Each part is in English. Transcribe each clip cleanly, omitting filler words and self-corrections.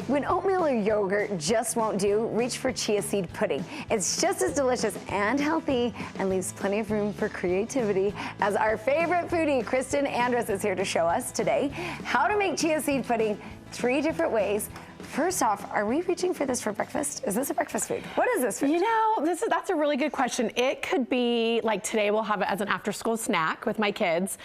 When oatmeal or yogurt just won't do, reach for Chia Seed Pudding. It's just as delicious and healthy and leaves plenty of room for creativity, as our favorite foodie, Kristin Andrus, is here to show us today how to make Chia Seed Pudding 3 different ways. First off, are we reaching for this for breakfast? Is this a breakfast food? What is this food? You know, that's a really good question. It could be, like today we'll have it as an after-school snack with my kids.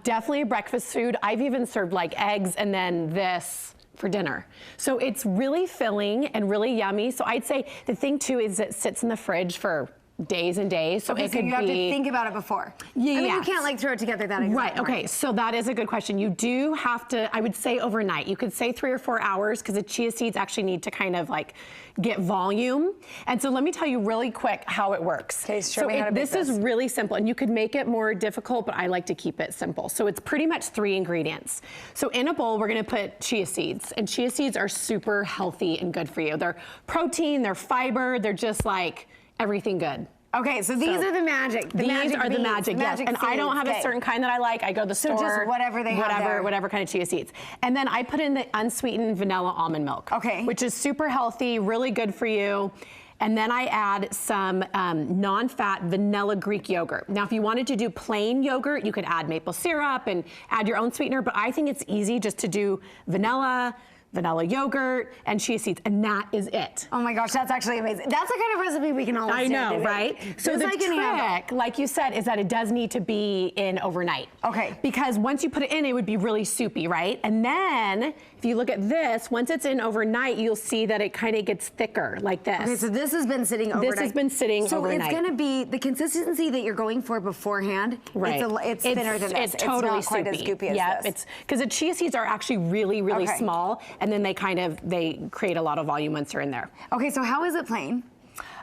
Definitely a breakfast food. I've even served like eggs and then this for dinner. So it's really filling and really yummy. So I'd say the thing too is it sits in the fridge for days and days. So okay, it could you have to think about it before. Yeah. I mean, you can't like throw it together that exact Right, okay, so that is a good question. You do have to, I would say overnight. You could say 3 or 4 hours because the chia seeds actually need to kind of like get volume. And so let me tell you really quick how it works. Okay, show me how to make this is really simple, and you could make it more difficult, but I like to keep it simple. So it's pretty much 3 ingredients. So in a bowl, we're gonna put chia seeds, and chia seeds are super healthy and good for you. They're protein, they're fiber, they're just like everything good. Okay, so these are the magic. These are the magic, yes. And I don't have a certain kind that I like. I go to the store. So just whatever they have there. Whatever kind of chia seeds. And then I put in the unsweetened vanilla almond milk. Okay. Which is super healthy, really good for you. And then I add some non-fat vanilla Greek yogurt. Now, if you wanted to do plain yogurt, you could add maple syrup and add your own sweetener, but I think it's easy just to do vanilla yogurt, and chia seeds, and that is it. Oh my gosh, that's actually amazing. That's the kind of recipe we can all I know, right? So the trick, like you said, is that it does need to be in overnight. Okay. Because once you put it in, it would be really soupy, right? And then, if you look at this, once it's in overnight, you'll see that it kind of gets thicker, like this. Okay, so this has been sitting overnight. This has been sitting overnight. So it's gonna be the consistency that you're going for beforehand. Right. It's thinner than this. It's totally not quite soupy. as goopy as this. It's because the chia seeds are actually really, really small, and then they create a lot of volume once they're in there. Okay, so how is it plain?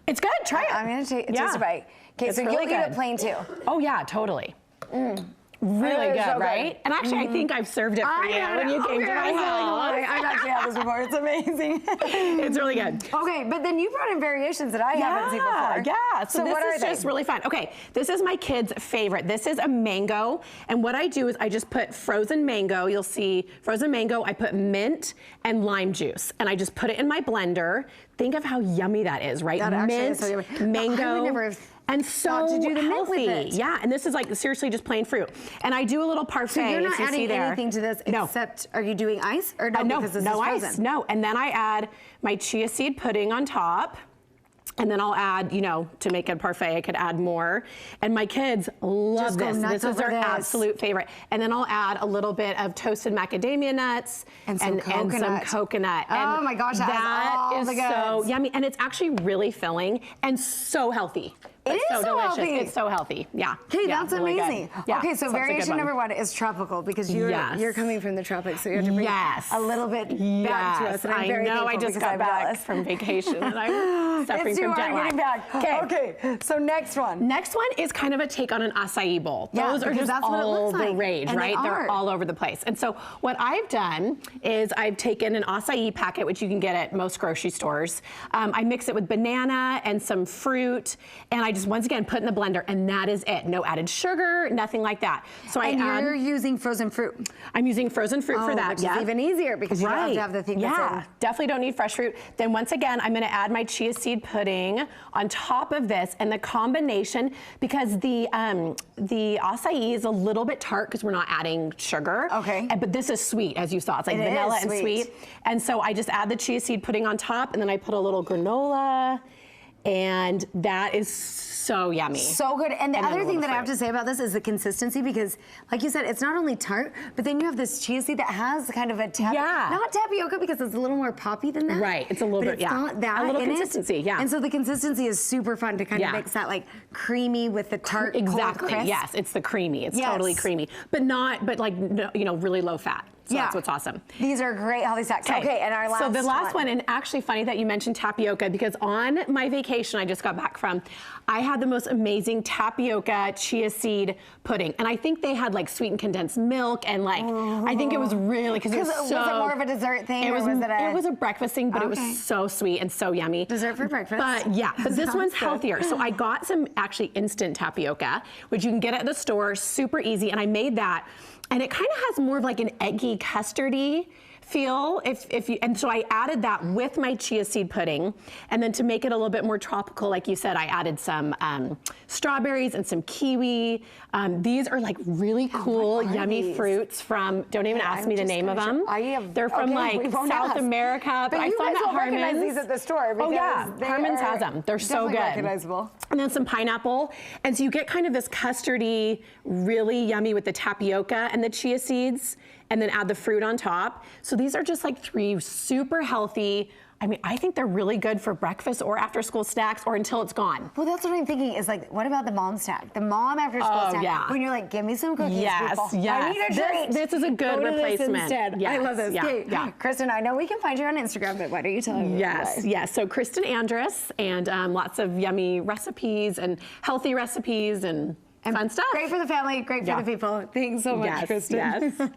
It's good, try it. I'm gonna taste a bite. Okay, so really you'll eat it plain too. Oh yeah, totally. Really good, so right? And actually, I think I've served it for you when you came to my house. I've actually had this before. It's amazing. It's really good. Okay, but then you brought in variations that I haven't seen before. Yeah, so this is just really fun. Okay, this is my kids' favorite. This is a mango, and what I do is I just put frozen mango. You'll see frozen mango. I put mint and lime juice, and I just put it in my blender. Think of how yummy that is, right? That mint, is so yummy. mango. I would never have and so to do the healthy. mint with it. Yeah, and this is like seriously just plain fruit. And I do a little parfait. So you're not adding anything to this No. except, are you doing ice? Or no, because this is ice, frozen? no. And then I add my chia seed pudding on top. And then I'll add, you know, to make a parfait, I could add more. And my kids love this. This is their absolute favorite. And then I'll add a little bit of toasted macadamia nuts and some coconut. Oh my gosh, that is so yummy. And it's actually really filling and so healthy. It is so delicious. healthy. It's so healthy. Yeah. Okay, yeah, that's really amazing. Yeah, okay, so variation number 1 is tropical because you're coming from the tropics, so you have to bring a little bit back to us. And I'm very I just got back from vacation and I'm suffering from jet lag. Getting back. Okay, so next one. Next one is kind of a take on an acai bowl. Yeah, those are just all the rage, and right? They're all over the place. And so what I've done is I've taken an acai packet, which you can get at most grocery stores. I mix it with banana and some fruit, and I just once again put in the blender, and that is it. No added sugar, nothing like that. So you're using frozen fruit. I'm using frozen fruit for that. Which is even easier because you don't have to have the thing that's in. Definitely don't need fresh fruit. Then once again, I'm gonna add my chia seed pudding on top of this, and the combination, because the acai is a little bit tart because we're not adding sugar. Okay. But this is sweet, as you saw. It's like vanilla and sweet. And so I just add the chia seed pudding on top, and then I put a little granola, and that is so yummy. So good. And the other thing that I have to say about this is the consistency, because like you said, it's not only tart, but then you have this chia seed that has kind of a not tapioca, because it's a little more poppy than that. Right. It's a little bit, it's not that. A little consistency, yeah. And so the consistency is super fun to kind of mix that like creamy with the tart. Exactly. Yes, it's the creamy. It's totally creamy, but like, you know, really low fat. So that's what's awesome. These are great healthy snacks. Okay, and our last one. So the last one, and actually funny that you mentioned tapioca, because on my vacation I just got back from, I had the most amazing tapioca chia seed pudding. And I think they had like sweetened condensed milk, and like, I think it was really, because it was so. Was it more of a dessert thing, or was it a? It was a breakfast thing, but it was so sweet and so yummy. Dessert for breakfast. But yeah, but this one's healthier. So I got some actually instant tapioca, which you can get at the store, super easy, and I made that. And it kind of has more of like an eggy, custardy feel if you, and so I added that with my chia seed pudding, and then to make it a little bit more tropical, like you said, I added some strawberries and some kiwi. These are like really cool, yummy fruits from, don't even ask me the name of them. They're from like South America, but I found that Harmon's. Recognize these at the store. Oh yeah, Harmon's has them. They're so good. Recognizable. And then some pineapple. And so you get kind of this custardy, really yummy with the tapioca and the chia seeds, and then add the fruit on top. So these are just like 3 super healthy, I mean, I think they're really good for breakfast or after school snacks or until it's gone. Well, that's what I'm thinking is like, what about the mom snack? The mom after school snack. Yeah. When you're like, give me some cookies, yes, people. Yes. I need a treat. This is a good replacement. Yes, I love this. Yeah, Okay. yeah. Kristin, I know we can find you on Instagram, but why don't you tell me? Yes. So Kristin Andrus, and lots of yummy recipes and healthy recipes and fun stuff. Great for the family, great for the people. Thanks so much, Kristin. Yes.